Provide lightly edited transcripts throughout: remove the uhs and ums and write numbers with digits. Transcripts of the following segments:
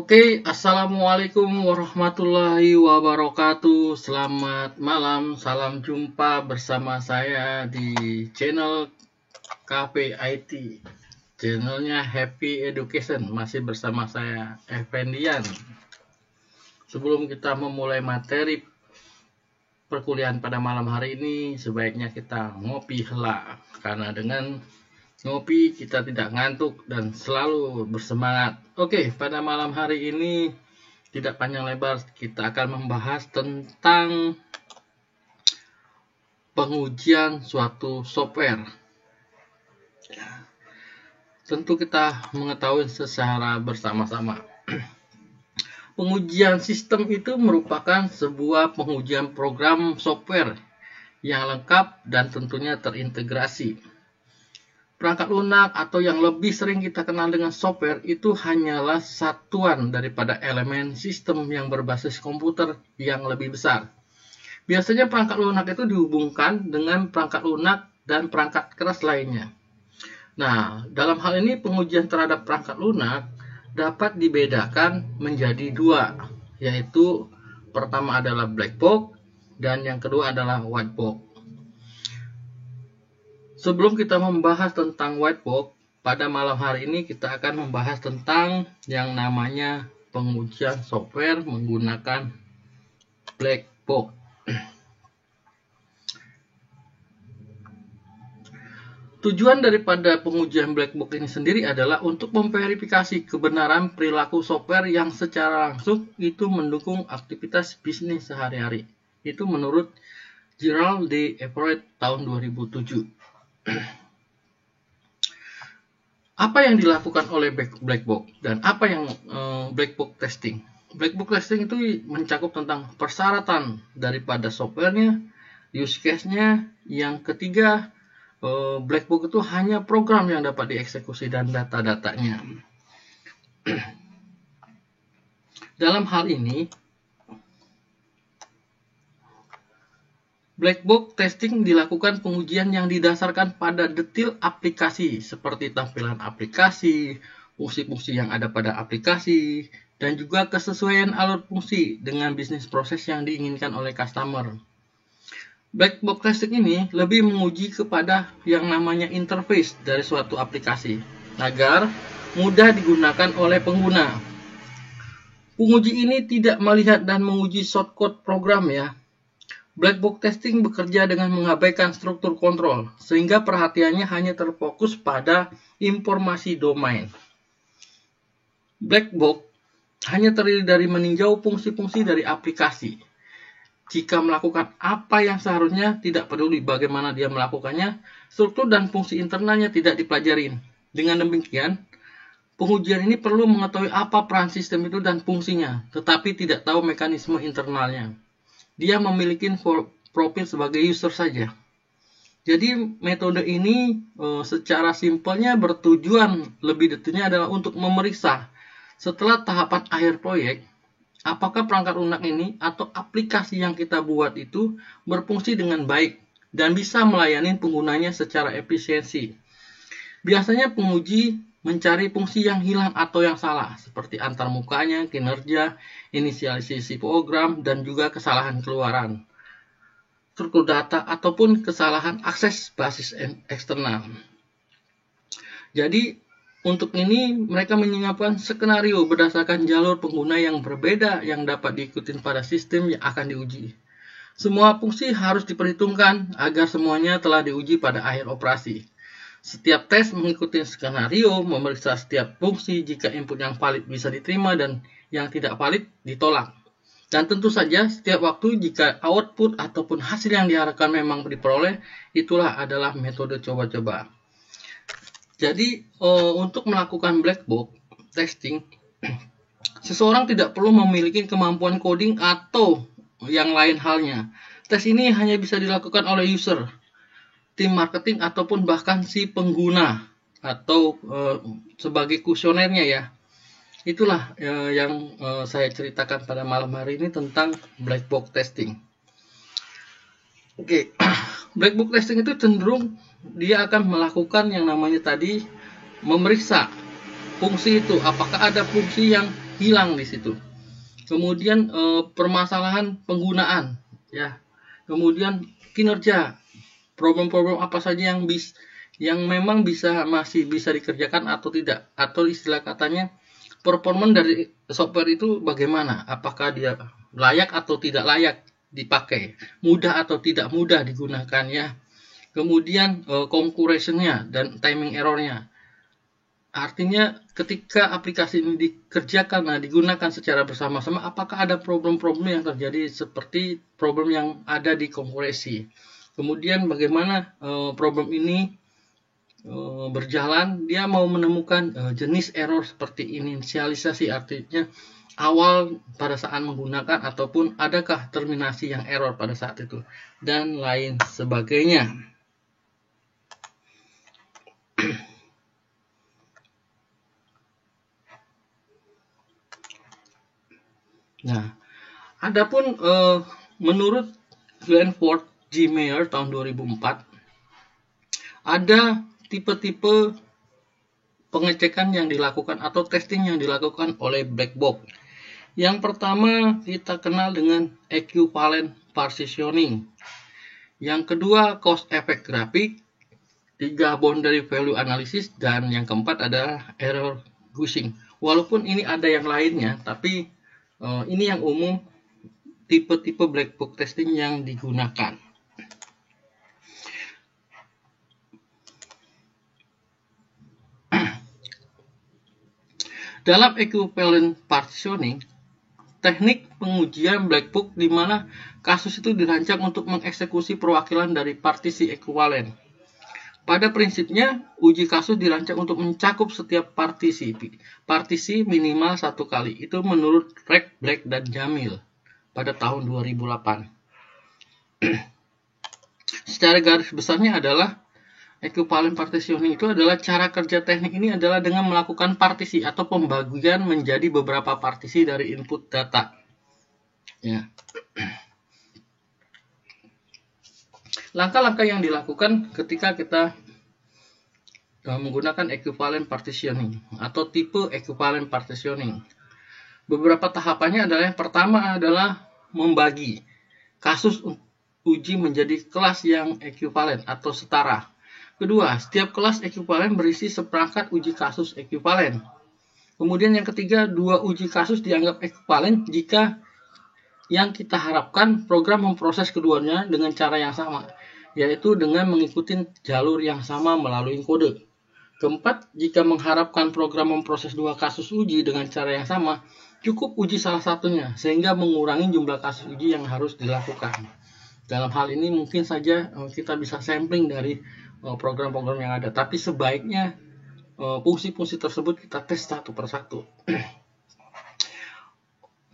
Oke, assalamualaikum warahmatullahi wabarakatuh. Selamat malam, salam jumpa bersama saya di channel KPIT. Channelnya Happy Education, masih bersama saya Effendian. Sebelum kita memulai materi perkuliahan pada malam hari ini, sebaiknya kita ngopi hela, karena dengan ngopi kita tidak ngantuk dan selalu bersemangat. Oke, pada malam hari ini tidak panjang lebar kita akan membahas tentang pengujian suatu software. Tentu kita mengetahui secara bersama-sama. Pengujian sistem itu merupakan sebuah pengujian program software yang lengkap dan tentunya terintegrasi. Perangkat lunak atau yang lebih sering kita kenal dengan software itu hanyalah satuan daripada elemen sistem yang berbasis komputer yang lebih besar. Biasanya perangkat lunak itu dihubungkan dengan perangkat lunak dan perangkat keras lainnya. Nah, dalam hal ini pengujian terhadap perangkat lunak dapat dibedakan menjadi dua, yaitu pertama adalah black box dan yang kedua adalah white box. Sebelum kita membahas tentang white box, pada malam hari ini kita akan membahas tentang yang namanya pengujian software menggunakan black box. Tujuan daripada pengujian black box ini sendiri adalah untuk memverifikasi kebenaran perilaku software yang secara langsung itu mendukung aktivitas bisnis sehari-hari. Itu menurut Gerald D. Everett tahun 2007. Apa yang dilakukan oleh black box dan apa yang black box testing? Black box testing itu mencakup tentang persyaratan daripada softwarenya, use case-nya. Yang ketiga, black box itu hanya program yang dapat dieksekusi dan data-datanya. Dalam hal ini, black box testing dilakukan pengujian yang didasarkan pada detail aplikasi seperti tampilan aplikasi, fungsi-fungsi yang ada pada aplikasi, dan juga kesesuaian alur fungsi dengan bisnis proses yang diinginkan oleh customer. Black box testing ini lebih menguji kepada yang namanya interface dari suatu aplikasi agar mudah digunakan oleh pengguna. Penguji ini tidak melihat dan menguji shortcode program ya. Black box testing bekerja dengan mengabaikan struktur kontrol, sehingga perhatiannya hanya terfokus pada informasi domain. Black box hanya terdiri dari meninjau fungsi-fungsi dari aplikasi. Jika melakukan apa yang seharusnya, tidak peduli bagaimana dia melakukannya, struktur dan fungsi internalnya tidak dipelajarin. Dengan demikian, pengujian ini perlu mengetahui apa peran sistem itu dan fungsinya, tetapi tidak tahu mekanisme internalnya. Dia memiliki profil sebagai user saja. Jadi metode ini secara simpelnya bertujuan lebih detailnya adalah untuk memeriksa setelah tahapan akhir proyek, apakah perangkat lunak ini atau aplikasi yang kita buat itu berfungsi dengan baik dan bisa melayani penggunanya secara efisiensi. Biasanya penguji mencari fungsi yang hilang atau yang salah, seperti antarmukanya, kinerja, inisialisasi program, dan juga kesalahan keluaran, struktur data, ataupun kesalahan akses basis eksternal. Jadi, untuk ini mereka menyiapkan skenario berdasarkan jalur pengguna yang berbeda yang dapat diikuti pada sistem yang akan diuji. Semua fungsi harus diperhitungkan agar semuanya telah diuji pada akhir operasi. Setiap tes mengikuti skenario, memeriksa setiap fungsi jika input yang valid bisa diterima dan yang tidak valid ditolak. Dan tentu saja setiap waktu jika output ataupun hasil yang diharapkan memang diperoleh, itulah adalah metode coba-coba. Jadi untuk melakukan black box testing, seseorang tidak perlu memiliki kemampuan coding atau yang lain halnya. Tes ini hanya bisa dilakukan oleh user, tim marketing, ataupun bahkan si pengguna atau sebagai kuesionernya ya. Itulah yang saya ceritakan pada malam hari ini tentang black box testing. Oke, black box testing itu cenderung dia akan melakukan yang namanya tadi memeriksa fungsi itu, apakah ada fungsi yang hilang di situ. Kemudian permasalahan penggunaan, ya. Kemudian kinerja, problem-problem apa saja yang memang masih bisa dikerjakan atau tidak, atau istilah katanya performance dari software itu bagaimana, apakah dia layak atau tidak layak dipakai, mudah atau tidak mudah digunakan, ya. Kemudian concurrency-nya dan timing error-nya. Artinya ketika aplikasi ini dikerjakan, digunakan secara bersama-sama, apakah ada problem-problem yang terjadi seperti problem yang ada di konkurensi. Kemudian bagaimana problem ini berjalan, dia mau menemukan jenis error seperti inisialisasi, artinya awal pada saat menggunakan ataupun adakah terminasi yang error pada saat itu, dan lain sebagainya. Nah, adapun menurut Glenford G. Meyer tahun 2004, ada tipe-tipe pengecekan yang dilakukan atau testing yang dilakukan oleh black box. Yang pertama kita kenal dengan equivalent partitioning. Yang kedua cause effect graphic. Tiga boundary value analysis, dan yang keempat adalah error guessing. Walaupun ini ada yang lainnya, tapi ini yang umum tipe-tipe black box testing yang digunakan. Dalam equivalent partitioning, teknik pengujian black box di mana kasus itu dirancang untuk mengeksekusi perwakilan dari partisi ekuivalen. Pada prinsipnya, uji kasus dirancang untuk mencakup setiap partisi minimal satu kali. Itu menurut Rex, Black, dan Jamil pada tahun 2008. Secara garis besarnya adalah equivalent partitioning itu adalah cara kerja teknik ini adalah dengan melakukan partisi atau pembagian menjadi beberapa partisi dari input data. Ya. Langkah-langkah yang dilakukan ketika kita menggunakan equivalent partitioning atau tipe equivalent partitioning. Beberapa tahapannya adalah yang pertama adalah membagi kasus uji menjadi kelas yang equivalent atau setara. Kedua, setiap kelas equivalent berisi seperangkat uji kasus equivalent. Kemudian yang ketiga, dua uji kasus dianggap equivalent jika yang kita harapkan program memproses keduanya dengan cara yang sama, yaitu dengan mengikuti jalur yang sama melalui kode. Keempat, jika mengharapkan program memproses dua kasus uji dengan cara yang sama, cukup uji salah satunya, sehingga mengurangi jumlah kasus uji yang harus dilakukan. Dalam hal ini mungkin saja kita bisa sampling dari program-program yang ada, tapi sebaiknya fungsi-fungsi tersebut kita tes satu persatu.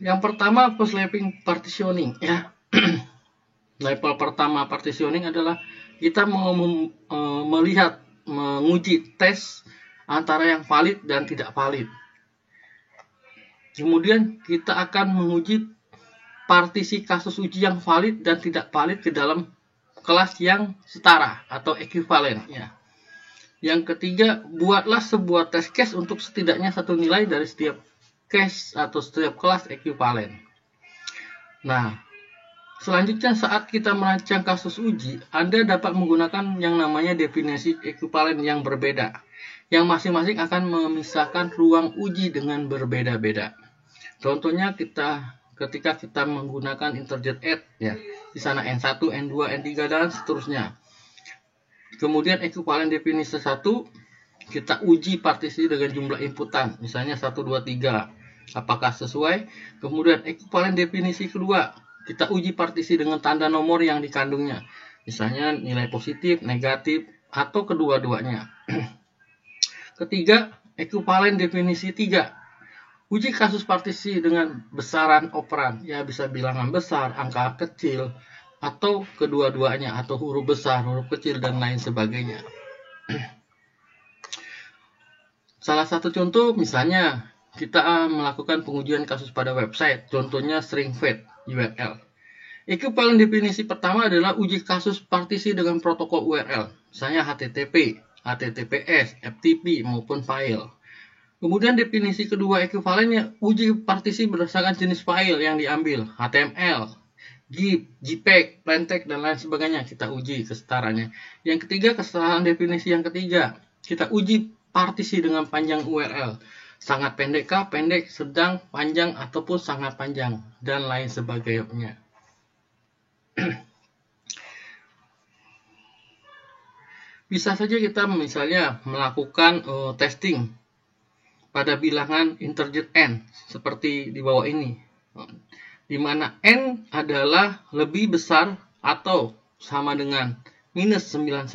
Yang pertama, overlapping partitioning, ya. Level pertama partitioning adalah kita mau menguji tes antara yang valid dan tidak valid. Kemudian kita akan menguji partisi kasus uji yang valid dan tidak valid ke dalam kelas yang setara atau equivalent, ya. Yang ketiga, buatlah sebuah test case untuk setidaknya satu nilai dari setiap case atau setiap kelas equivalent. Nah, selanjutnya saat kita merancang kasus uji, Anda dapat menggunakan yang namanya definisi equivalent yang berbeda, yang masing-masing akan memisahkan ruang uji dengan berbeda-beda. Contohnya ketika kita menggunakan interjet add, ya, di sana N1, N2, N3 dan seterusnya. Kemudian equivalent definisi 1, kita uji partisi dengan jumlah inputan, misalnya 1, 2, 3. Apakah sesuai? Kemudian equivalent definisi kedua, kita uji partisi dengan tanda nomor yang dikandungnya, misalnya nilai positif, negatif, atau kedua-duanya. Ketiga, equivalent definisi 3, uji kasus partisi dengan besaran operan, ya bisa bilangan besar, angka kecil, atau kedua-duanya, atau huruf besar, huruf kecil, dan lain sebagainya. Salah satu contoh misalnya kita melakukan pengujian kasus pada website, contohnya string fetch URL. Equivalent definisi pertama adalah uji kasus partisi dengan protokol URL, misalnya HTTP, HTTPS, FTP maupun file. Kemudian definisi kedua ekuivalennya, uji partisi berdasarkan jenis file yang diambil, HTML, GIF, JPEG, plaintext, dan lain sebagainya. Kita uji kesetaranya. Yang ketiga, kesetaraan definisi yang ketiga. Kita uji partisi dengan panjang URL. Sangat pendek kah, pendek, sedang, panjang, ataupun sangat panjang, dan lain sebagainya. Bisa saja kita misalnya melakukan testing pada bilangan integer n seperti di bawah ini, di mana n adalah lebih besar atau sama dengan minus 99,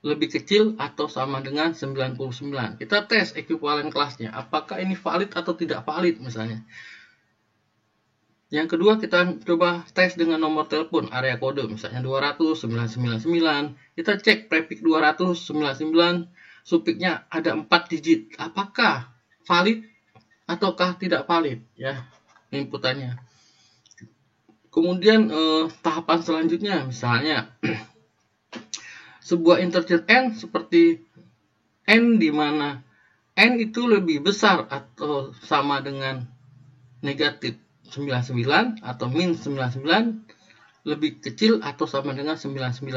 lebih kecil atau sama dengan 99. Kita tes ekuivalen kelasnya, apakah ini valid atau tidak valid misalnya. Yang kedua, kita coba tes dengan nomor telepon area kode, misalnya 200.999. Kita cek prefix 200.99, sufiknya ada 4 digit. Apakah valid ataukah tidak valid ya inputannya. Kemudian tahapan selanjutnya, misalnya sebuah integer n seperti n di mana n itu lebih besar atau sama dengan negatif 99 atau min 99, lebih kecil atau sama dengan 99.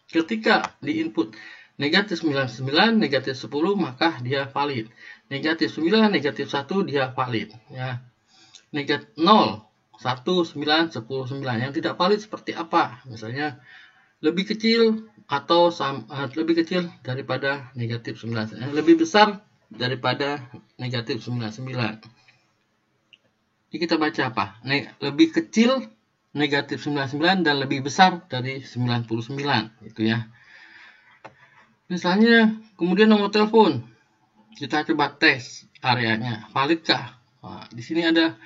Ketika di input negatif 99, negatif 10, maka dia valid. Negatif 9, negatif 1, dia valid. Ya. Negatif 0, 1, 9, 10, 9. Yang tidak valid seperti apa? Misalnya lebih kecil atau lebih kecil daripada negatif 99. Lebih besar daripada negatif 99. Ini kita baca apa? Lebih kecil negatif 99 dan lebih besar dari 99 gitu ya. Misalnya kemudian nomor telepon. Kita coba tes areanya, validkah? Nah, di sini ada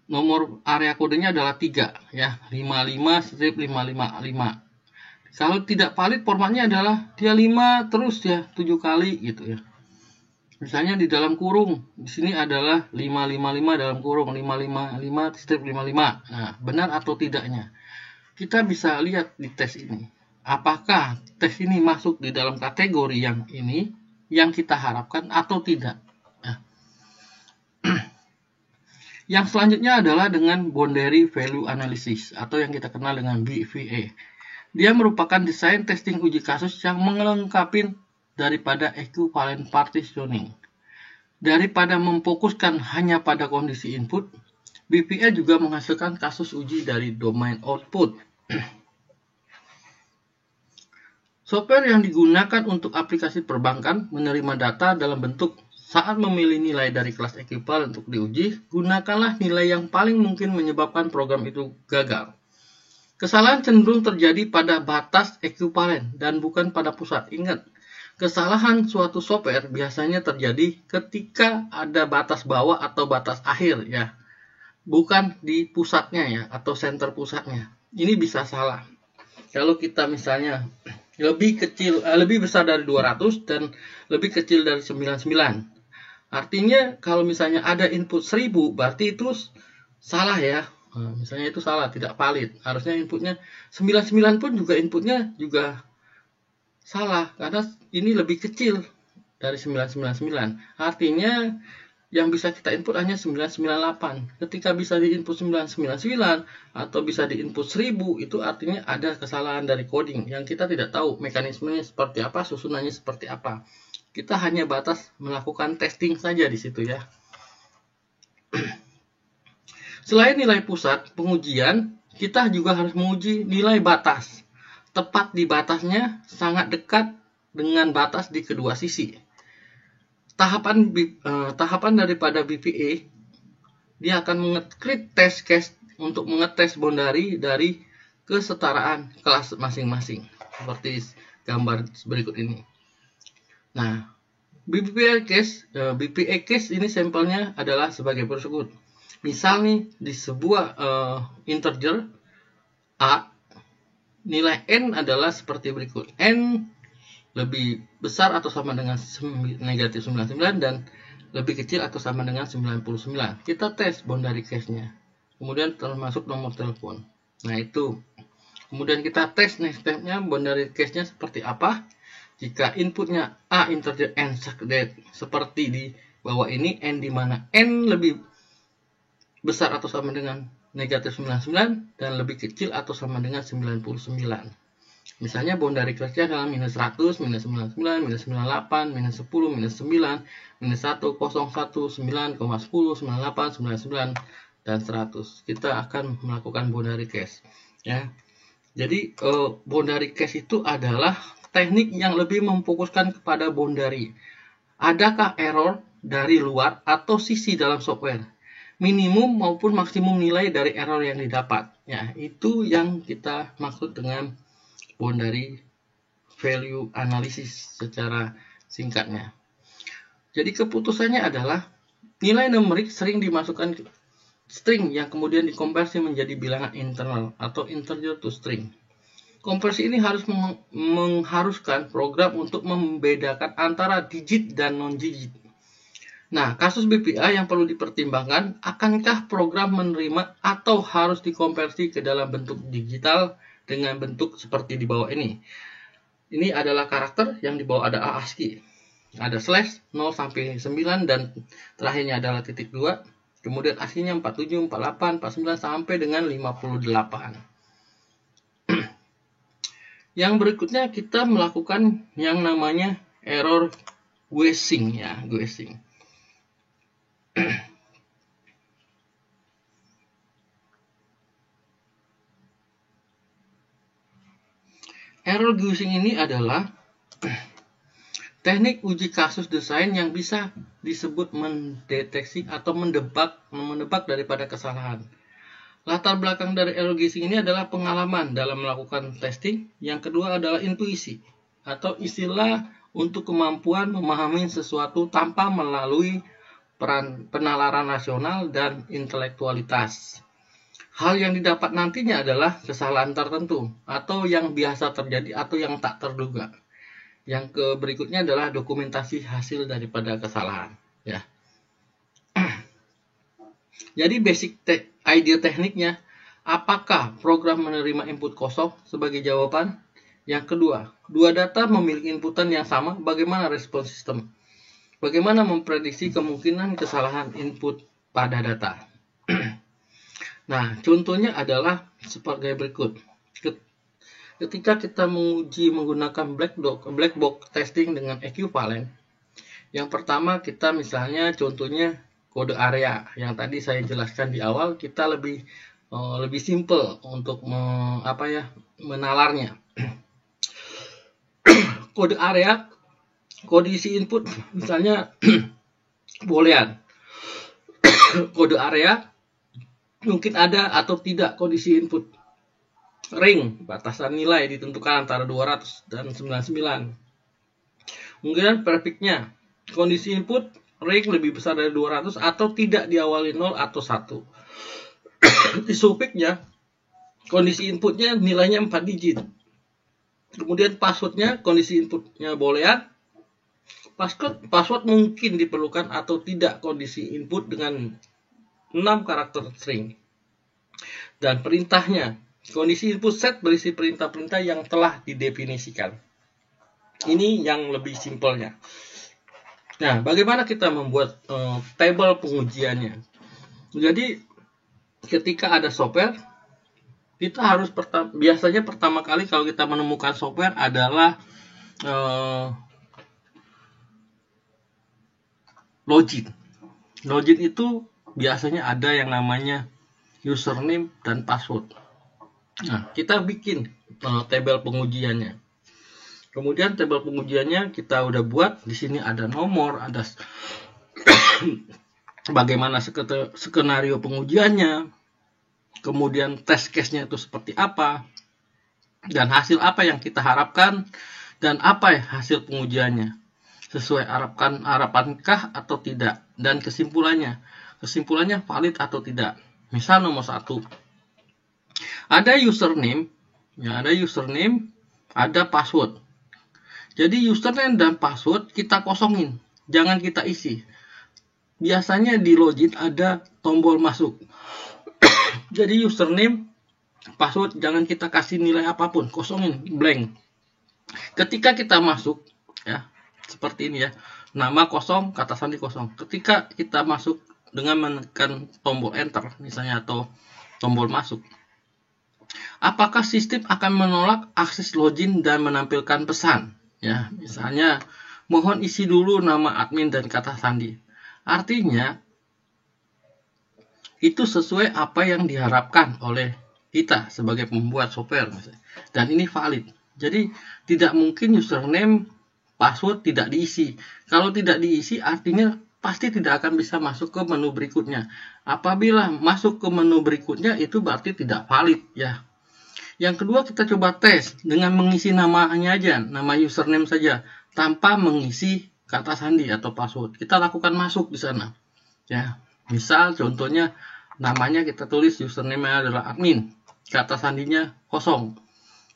nomor area kodenya adalah 3 ya, 55-555. Kalau tidak valid formatnya adalah dia 5 terus ya 7 kali gitu ya. Misalnya di dalam kurung, di sini adalah 555 dalam kurung, 555-55. Nah, benar atau tidaknya? Kita bisa lihat di tes ini. Apakah tes ini masuk di dalam kategori yang ini, yang kita harapkan atau tidak? Nah. Yang selanjutnya adalah dengan boundary value analysis, atau yang kita kenal dengan BVA. Dia merupakan desain testing uji kasus yang melengkapi daripada equivalent partitioning. Daripada memfokuskan hanya pada kondisi input, BVA juga menghasilkan kasus uji dari domain output. Software yang digunakan untuk aplikasi perbankan menerima data dalam bentuk saat memilih nilai dari kelas equivalent untuk diuji, gunakanlah nilai yang paling mungkin menyebabkan program itu gagal. Kesalahan cenderung terjadi pada batas equivalent dan bukan pada pusat. Ingat, kesalahan suatu software biasanya terjadi ketika ada batas bawah atau batas akhir ya. Bukan di pusatnya ya atau center pusatnya. Ini bisa salah. Kalau kita misalnya lebih besar dari 200 dan lebih kecil dari 99. Artinya kalau misalnya ada input 1000 berarti itu salah ya. Nah, misalnya itu salah, tidak valid. Harusnya inputnya 99 pun juga inputnya juga salah karena ini lebih kecil dari 999. Artinya yang bisa kita input hanya 998. Ketika bisa di input 999 atau bisa di input 1000, itu artinya ada kesalahan dari coding yang kita tidak tahu mekanismenya seperti apa, susunannya seperti apa. Kita hanya batas melakukan testing saja di situ ya. Selain nilai pusat pengujian, kita juga harus menguji nilai batas. Tepat di batasnya sangat dekat dengan batas di kedua sisi. Tahapan daripada BVA, dia akan mengeklik test case untuk mengetes boundary dari kesetaraan kelas masing-masing. Seperti gambar berikut ini. Nah, BVA case ini sampelnya adalah sebagai berikut. Misal nih di sebuah integer A, nilai n adalah seperti berikut. N lebih besar atau sama dengan negatif 99 dan lebih kecil atau sama dengan 99. Kita tes boundary case-nya. Kemudian termasuk nomor telepon. Nah itu. Kemudian kita tes next step-nya boundary case-nya seperti apa. Jika inputnya A integer n seperti di bahwa ini n di mana n lebih besar atau sama dengan negatif 99 dan lebih kecil atau sama dengan 99. Misalnya boundary case-nya adalah minus 100, minus 99, minus 98, minus 10, minus 9, minus 1, 0, 1, 9, 10, 98, 99, dan 100. Kita akan melakukan boundary case. Ya. Jadi boundary case itu adalah teknik yang lebih memfokuskan kepada boundary. Adakah error dari luar atau sisi dalam software? Minimum maupun maksimum nilai dari error yang didapat. Ya, itu yang kita maksud dengan boundary value analysis secara singkatnya. Jadi keputusannya adalah nilai numerik sering dimasukkan ke string yang kemudian dikonversi menjadi bilangan internal atau integer to string. Konversi ini harus mengharuskan program untuk membedakan antara digit dan non-digit. Nah, kasus BPA yang perlu dipertimbangkan, akankah program menerima atau harus dikonversi ke dalam bentuk digital dengan bentuk seperti di bawah ini. Ini adalah karakter yang di bawah ada ASCII. Ada slash 0 sampai 9 dan terakhirnya adalah titik 2. Kemudian ASCII-nya 47, 48, 49 sampai dengan 58. Yang berikutnya kita melakukan yang namanya error guessing ya, guessing. Error guessing ini adalah teknik uji kasus desain yang bisa disebut mendeteksi atau menebak daripada kesalahan. Latar belakang dari error guessing ini adalah pengalaman dalam melakukan testing. Yang kedua adalah intuisi atau istilah untuk kemampuan memahami sesuatu tanpa melalui penalaran rasional dan intelektualitas. Hal yang didapat nantinya adalah kesalahan tertentu atau yang biasa terjadi atau yang tak terduga. Yang berikutnya adalah dokumentasi hasil daripada kesalahan. Ya. Jadi basic idea tekniknya, apakah program menerima input kosong sebagai jawaban? Yang kedua, dua data memiliki inputan yang sama, bagaimana respon sistem? Bagaimana memprediksi kemungkinan kesalahan input pada data? Nah, contohnya adalah sebagai berikut. Ketika kita menguji menggunakan black box testing dengan equivalent, yang pertama kita misalnya contohnya kode area yang tadi saya jelaskan di awal, kita lebih simple untuk menalarnya. Kode area, kondisi input misalnya boolean. Kode area mungkin ada atau tidak kondisi input. Ring, batasan nilai ditentukan antara 200 dan 99. Kemudian prefixnya, kondisi input ring lebih besar dari 200 atau tidak diawali 0 atau 1. Di suffixnya, kondisi inputnya nilainya 4 digit. Kemudian passwordnya, kondisi inputnya boolean. Password mungkin diperlukan atau tidak kondisi input dengan 6 karakter string. Dan perintahnya, kondisi input set berisi perintah-perintah yang telah didefinisikan. Ini yang lebih simpelnya. Nah, bagaimana kita membuat tabel pengujiannya? Jadi, ketika ada software, kita harus biasanya pertama kali kalau kita menemukan software adalah login. Login itu biasanya ada yang namanya username dan password. Nah, kita bikin tabel pengujiannya. Kemudian tabel pengujiannya kita udah buat. Di sini ada nomor, ada bagaimana skenario pengujiannya, kemudian test case-nya itu seperti apa, dan hasil apa yang kita harapkan, dan apa hasil pengujiannya. Sesuai harapankah atau tidak, dan kesimpulannya valid atau tidak. Misal nomor 1, ada username, ada password. Jadi username dan password kita kosongin, jangan kita isi. Biasanya di login ada tombol masuk. Jadi username, password jangan kita kasih nilai apapun, kosongin, blank. Ketika kita masuk, ya seperti ini ya, nama kosong, kata sandi kosong. Ketika kita masuk dengan menekan tombol enter misalnya atau tombol masuk, apakah sistem akan menolak akses login dan menampilkan pesan? Ya, misalnya mohon isi dulu nama admin dan kata sandi. Artinya itu sesuai apa yang diharapkan oleh kita sebagai pembuat software misalnya. Dan ini valid. Jadi tidak mungkin username, password tidak diisi. Kalau tidak diisi artinya pasti tidak akan bisa masuk ke menu berikutnya. Apabila masuk ke menu berikutnya itu berarti tidak valid ya. Yang kedua kita coba tes dengan mengisi namanya aja, nama username saja tanpa mengisi kata sandi atau password. Kita lakukan masuk di sana. Ya. Misal contohnya namanya kita tulis username adalah admin, kata sandinya kosong.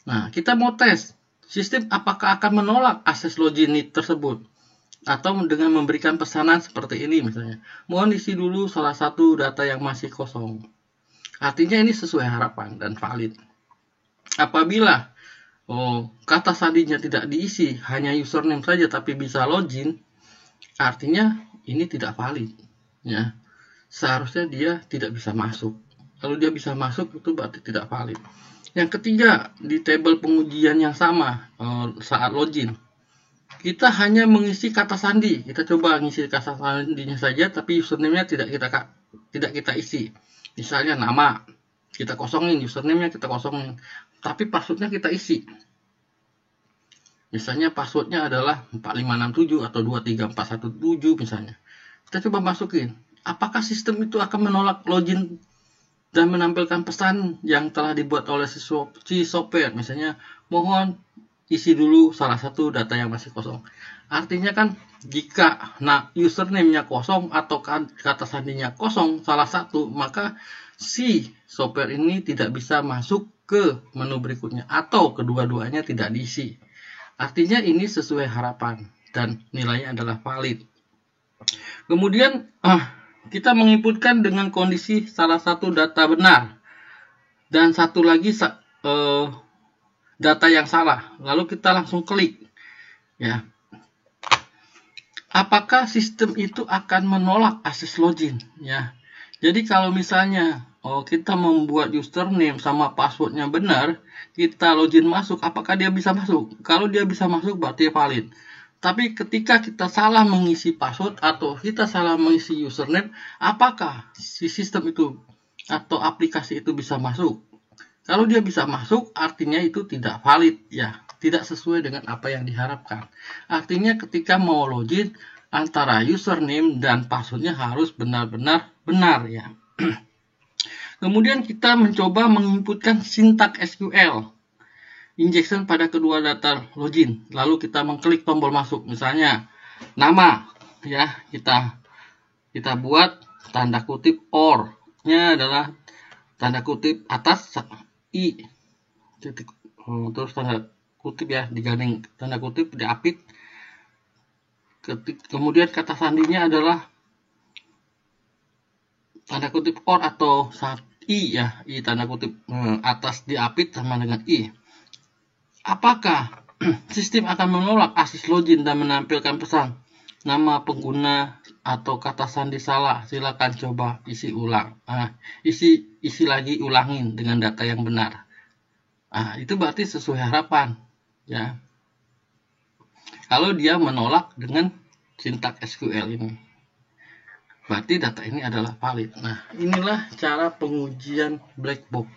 Nah, kita mau tes sistem apakah akan menolak akses login tersebut atau dengan memberikan pesanan seperti ini misalnya. Mohon isi dulu salah satu data yang masih kosong. Artinya ini sesuai harapan dan valid. Apabila kata sandinya tidak diisi, hanya username saja tapi bisa login, artinya ini tidak valid. Ya. Seharusnya dia tidak bisa masuk. Kalau dia bisa masuk itu berarti tidak valid. Yang ketiga, di tabel pengujian yang sama saat login, kita hanya mengisi kata sandi. Kita coba mengisi kata sandinya saja, tapi username-nya tidak kita isi. Misalnya nama, kita kosongin, username-nya kita kosongin, tapi password-nya kita isi. Misalnya password-nya adalah 4567 atau 23417 misalnya. Kita coba masukin. Apakah sistem itu akan menolak login dan menampilkan pesan yang telah dibuat oleh si software? Misalnya, mohon isi dulu salah satu data yang masih kosong. Artinya kan, jika username-nya kosong atau kata sandinya kosong, salah satu, maka si software ini tidak bisa masuk ke menu berikutnya. Atau kedua-duanya tidak diisi. Artinya ini sesuai harapan dan nilainya adalah valid. Kemudian, kita menginputkan dengan kondisi salah satu data benar dan satu lagi data yang salah. Lalu kita langsung klik. Ya. Apakah sistem itu akan menolak akses login? Ya. Jadi kalau misalnya kita membuat username sama passwordnya benar, kita login masuk, apakah dia bisa masuk? Kalau dia bisa masuk berarti valid. Tapi ketika kita salah mengisi password atau kita salah mengisi username, apakah si sistem itu atau aplikasi itu bisa masuk? Kalau dia bisa masuk, artinya itu tidak valid, ya, tidak sesuai dengan apa yang diharapkan. Artinya ketika mau login, antara username dan passwordnya harus benar-benar benar, ya. Kemudian kita mencoba menginputkan sintak SQL. Injection pada kedua data login, lalu kita mengklik tombol masuk, misalnya nama, ya, kita buat tanda kutip or-nya adalah tanda kutip atas i, terus tanda kutip ya digandeng tanda kutip diapit, kemudian kata sandinya adalah tanda kutip or atau i ya, i tanda kutip atas diapit sama dengan i. Apakah sistem akan menolak akses login dan menampilkan pesan nama pengguna atau kata sandi salah? Silakan coba isi ulang. Isi lagi, ulangin dengan data yang benar. Itu berarti sesuai harapan, ya. Kalau dia menolak dengan sintak SQL ini, berarti data ini adalah valid. Nah, inilah cara pengujian black box.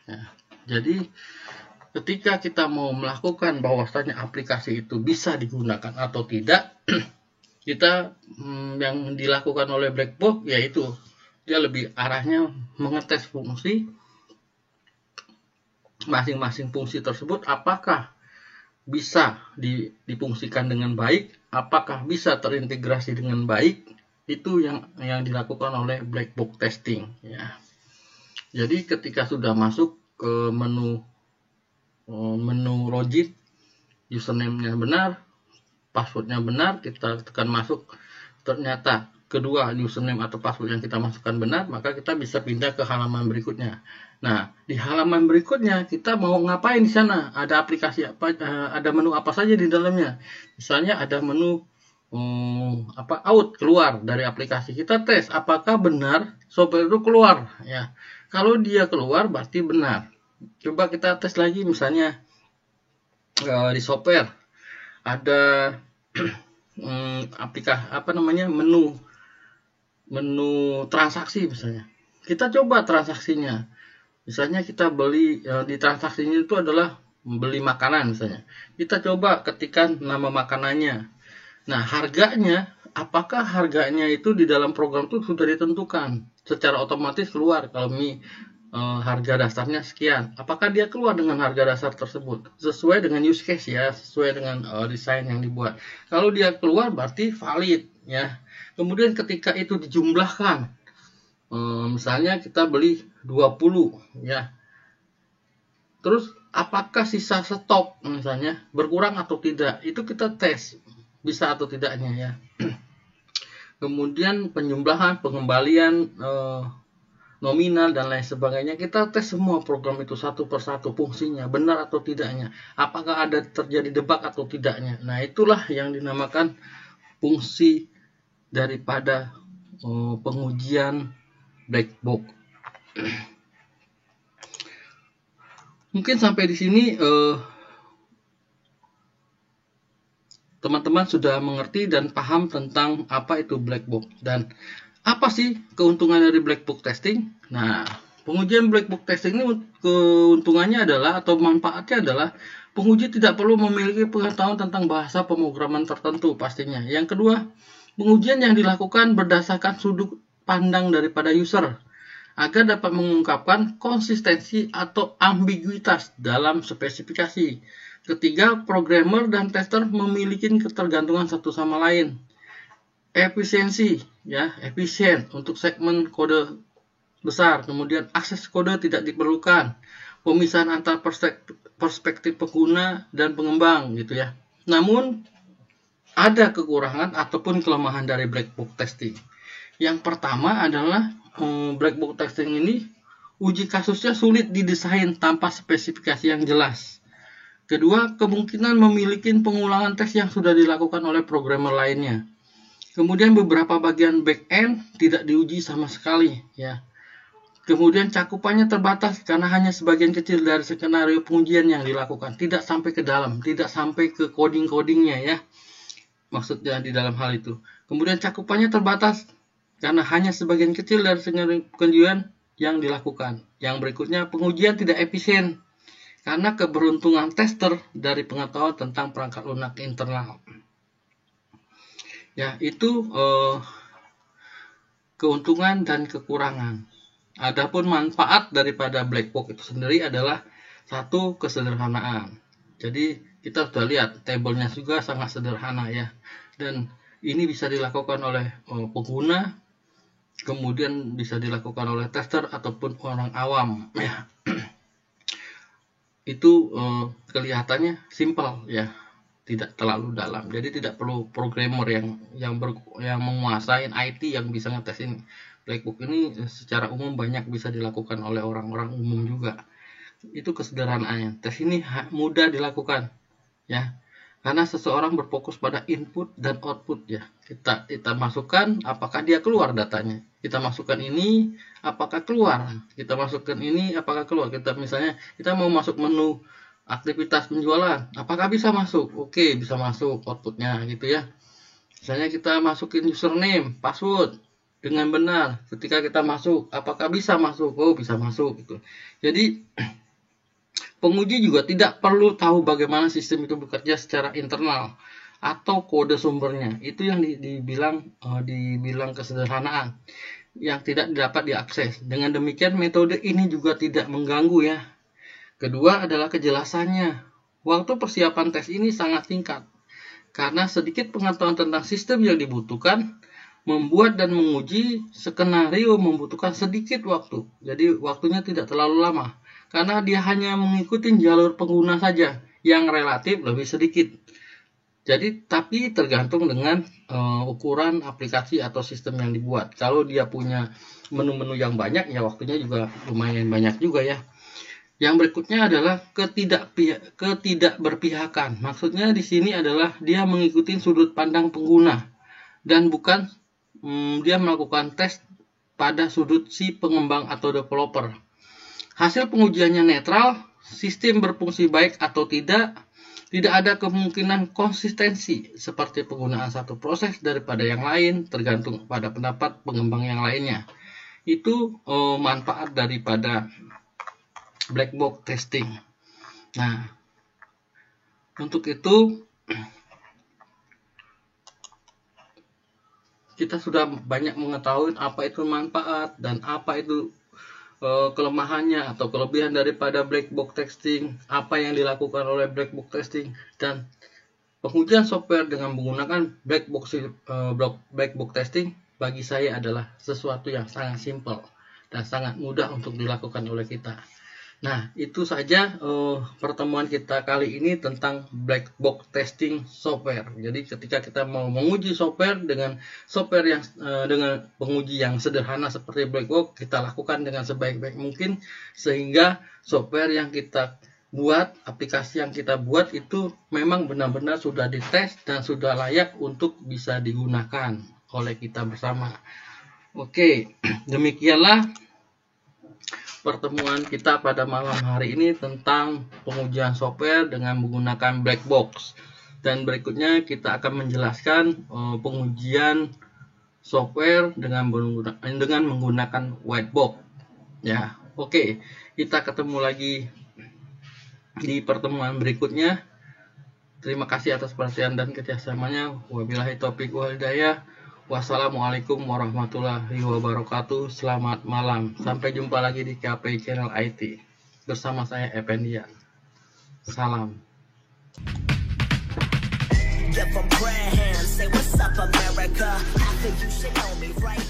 Ya. Jadi ketika kita mau melakukan bahwasanya aplikasi itu bisa digunakan atau tidak, kita yang dilakukan oleh black box yaitu dia lebih arahnya mengetes fungsi masing-masing fungsi tersebut, apakah bisa difungsikan dengan baik, apakah bisa terintegrasi dengan baik. Itu yang dilakukan oleh black box testing, ya. Jadi ketika sudah masuk ke menu login, username-nya benar, password-nya benar, kita tekan masuk, ternyata kedua username atau password yang kita masukkan benar, maka kita bisa pindah ke halaman berikutnya. Nah, di halaman berikutnya kita mau ngapain di sana? Ada aplikasi apa, ada menu apa saja di dalamnya. Misalnya ada menu out keluar dari aplikasi. Kita tes apakah benar software itu keluar ya. Kalau dia keluar berarti benar. Coba kita tes lagi, misalnya di software ada aplikasi menu transaksi misalnya. Kita coba transaksinya. Misalnya kita beli di transaksinya itu adalah beli makanan misalnya. Kita coba ketikkan nama makanannya. Nah, harganya, apakah harganya itu di dalam program itu sudah ditentukan secara otomatis keluar kalau harga dasarnya sekian. Apakah dia keluar dengan harga dasar tersebut sesuai dengan use case ya, sesuai dengan desain yang dibuat. Kalau dia keluar berarti valid ya. Kemudian ketika itu dijumlahkan, misalnya kita beli 20 ya. Terus apakah sisa stok misalnya berkurang atau tidak? Itu kita tes bisa atau tidaknya ya. Kemudian penjumlahan, pengembalian nominal dan lain sebagainya, kita tes semua program itu satu persatu fungsinya benar atau tidaknya. Apakah ada terjadi debug atau tidaknya. Nah, itulah yang dinamakan fungsi daripada pengujian black box. Mungkin sampai di sini teman-teman sudah mengerti dan paham tentang apa itu black box dan apa sih keuntungan dari black box testing. Nah, pengujian black box testing ini keuntungannya adalah atau manfaatnya adalah penguji tidak perlu memiliki pengetahuan tentang bahasa pemrograman tertentu pastinya. Yang kedua, pengujian yang dilakukan berdasarkan sudut pandang daripada user agar dapat mengungkapkan konsistensi atau ambiguitas dalam spesifikasi. Ketiga, programmer dan tester memiliki ketergantungan satu sama lain. Efisiensi, ya, efisien untuk segmen kode besar. Kemudian akses kode tidak diperlukan. Pemisahan antar perspektif pengguna dan pengembang, gitu ya. Namun ada kekurangan ataupun kelemahan dari black box testing. Yang pertama adalah black box testing ini uji kasusnya sulit didesain tanpa spesifikasi yang jelas. Kedua, kemungkinan memiliki pengulangan tes yang sudah dilakukan oleh programmer lainnya. Kemudian beberapa bagian back-end tidak diuji sama sekali, ya. Kemudian cakupannya terbatas karena hanya sebagian kecil dari skenario pengujian yang dilakukan, tidak sampai ke dalam, tidak sampai ke coding-codingnya ya. Maksudnya di dalam hal itu. Kemudian cakupannya terbatas karena hanya sebagian kecil dari skenario pengujian yang dilakukan. Yang berikutnya, pengujian tidak efisien karena keberuntungan tester dari pengetahuan tentang perangkat lunak internal. Ya, itu keuntungan dan kekurangan. Adapun manfaat daripada black box itu sendiri adalah satu, kesederhanaan. Jadi kita sudah lihat tabelnya juga sangat sederhana ya. Dan ini bisa dilakukan oleh pengguna, kemudian bisa dilakukan oleh tester ataupun orang awam ya. Itu kelihatannya simpel ya, tidak terlalu dalam. Jadi tidak perlu programmer yang menguasai IT yang bisa ngetesin black box ini. Secara umum banyak bisa dilakukan oleh orang-orang umum juga. Itu kesederhanaannya. Tes ini mudah dilakukan ya. Karena seseorang berfokus pada input dan output ya. Kita masukkan apakah dia keluar datanya. Kita masukkan ini apakah keluar. Kita masukkan ini apakah keluar. Misalnya kita mau masuk menu aktivitas penjualan, apakah bisa masuk? Oke, bisa masuk outputnya gitu ya. Misalnya kita masukin username, password dengan benar. Ketika kita masuk, apakah bisa masuk? Oh, bisa masuk gitu. Jadi penguji juga tidak perlu tahu bagaimana sistem itu bekerja secara internal atau kode sumbernya. Itu yang dibilang kesederhanaan yang tidak dapat diakses. Dengan demikian metode ini juga tidak mengganggu ya. Kedua adalah kejelasannya. Waktu persiapan tes ini sangat singkat karena sedikit pengetahuan tentang sistem yang dibutuhkan. Membuat dan menguji skenario membutuhkan sedikit waktu. Jadi waktunya tidak terlalu lama karena dia hanya mengikuti jalur pengguna saja yang relatif lebih sedikit. Jadi tapi tergantung dengan ukuran aplikasi atau sistem yang dibuat. Kalau dia punya menu-menu yang banyak ya waktunya juga lumayan banyak juga ya. Yang berikutnya adalah ketidakberpihakan. Maksudnya di sini adalah dia mengikuti sudut pandang pengguna dan bukan dia melakukan tes pada sudut si pengembang atau developer. Hasil pengujiannya netral, sistem berfungsi baik atau tidak ada kemungkinan konsistensi seperti penggunaan satu proses daripada yang lain tergantung pada pendapat pengembang yang lainnya. Itu manfaat daripada black box testing. Nah, untuk itu kita sudah banyak mengetahui apa itu manfaat dan apa itu kelemahannya atau kelebihan daripada black box testing, apa yang dilakukan oleh black box testing, dan pengujian software dengan menggunakan black box testing bagi saya adalah sesuatu yang sangat simpel dan sangat mudah untuk dilakukan oleh kita. Nah, itu saja pertemuan kita kali ini tentang black box testing software. Jadi ketika kita mau menguji software dengan software yang dengan penguji yang sederhana seperti black box, kita lakukan dengan sebaik-baik mungkin sehingga software yang kita buat, aplikasi yang kita buat itu memang benar-benar sudah dites dan sudah layak untuk bisa digunakan oleh kita bersama. Oke, demikianlah pertemuan kita pada malam hari ini tentang pengujian software dengan menggunakan black box. Dan berikutnya kita akan menjelaskan pengujian software dengan menggunakan white box. Ya, oke. Kita ketemu lagi di pertemuan berikutnya. Terima kasih atas perhatian dan kerjasamanya. Wabillahi taufiq wal hidayah. Wassalamualaikum warahmatullahi wabarakatuh. Selamat malam. Sampai jumpa lagi di KPI Channel IT. Bersama saya Ependian. Salam. Give 'em prayer hands, say what's up America. I think you should know me right